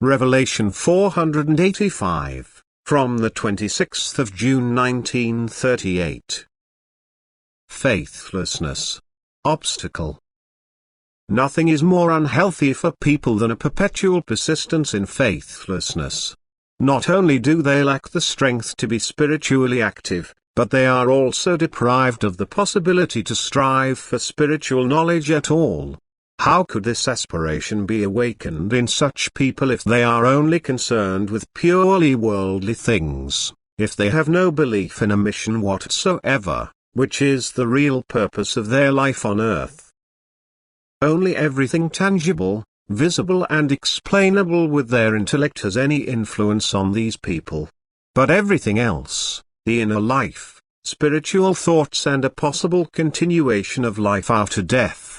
Revelation 485, from the 26th of June 1938. Faithlessness. Obstacle. Nothing is more unhealthy for people than a perpetual persistence in faithlessness. Not only do they lack the strength to be spiritually active, but they are also deprived of the possibility to strive for spiritual knowledge at all. How could this aspiration be awakened in such people if they are only concerned with purely worldly things, if they have no belief in a mission whatsoever, which is the real purpose of their life on earth? Only everything tangible, visible and explainable with their intellect has any influence on these people. But everything else, the inner life, spiritual thoughts and a possible continuation of life after death,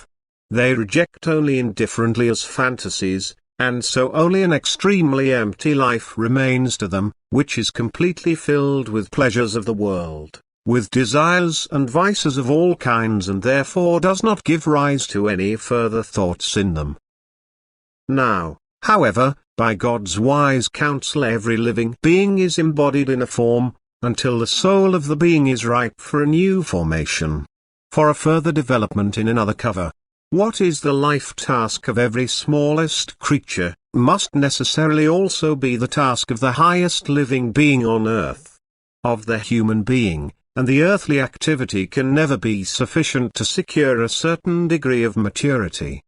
they reject only indifferently as fantasies, and so only an extremely empty life remains to them, which is completely filled with pleasures of the world, with desires and vices of all kinds, and therefore does not give rise to any further thoughts in them. Now, however, by God's wise counsel every living being is embodied in a form, until the soul of the being is ripe for a new formation, for a further development in another cover. What is the life task of every smallest creature, must necessarily also be the task of the highest living being on earth, of the human being, and the earthly activity can never be sufficient to secure a certain degree of maturity.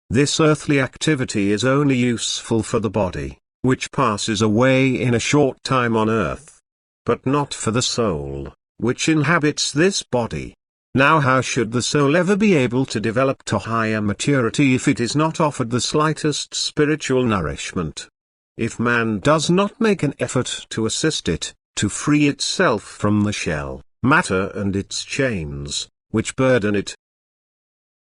This earthly activity is only useful for the body, which passes away in a short time on earth, but not for the soul, which inhabits this body. Now how should the soul ever be able to develop to higher maturity if it is not offered the slightest spiritual nourishment? If man does not make an effort to assist it, to free itself from the shell, matter and its chains, which burden it,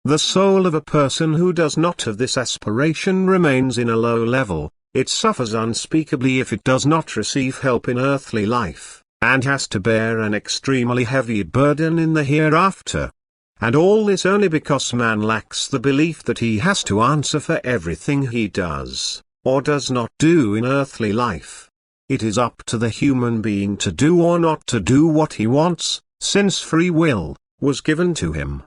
the soul of a person who does not have this aspiration remains in a low level. It suffers unspeakably if it does not receive help in earthly life, and has to bear an extremely heavy burden in the hereafter. And all this only because man lacks the belief that he has to answer for everything he does, or does not do in earthly life. It is up to the human being to do or not to do what he wants, since free will was given to him.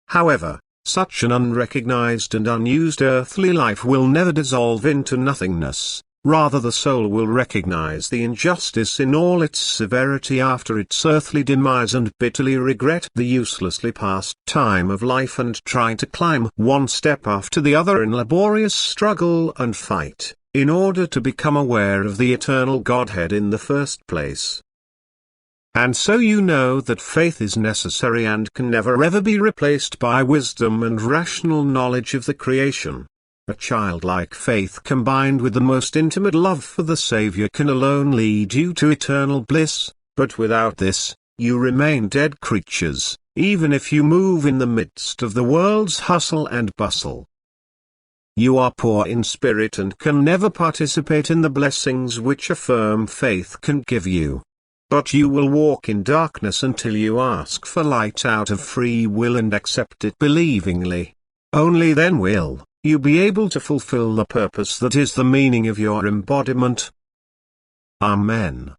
However, such an unrecognized and unused earthly life will never dissolve into nothingness. Rather, the soul will recognize the injustice in all its severity after its earthly demise and bitterly regret the uselessly passed time of life and try to climb one step after the other in laborious struggle and fight, in order to become aware of the eternal Godhead in the first place. And so you know that faith is necessary and can never ever be replaced by wisdom and rational knowledge of the creation. A childlike faith combined with the most intimate love for the Savior can alone lead you to eternal bliss, but without this, you remain dead creatures, even if you move in the midst of the world's hustle and bustle. You are poor in spirit and can never participate in the blessings which a firm faith can give you. But you will walk in darkness until you ask for light out of free will and accept it believingly. Only then will you be able to fulfill the purpose that is the meaning of your embodiment. Amen.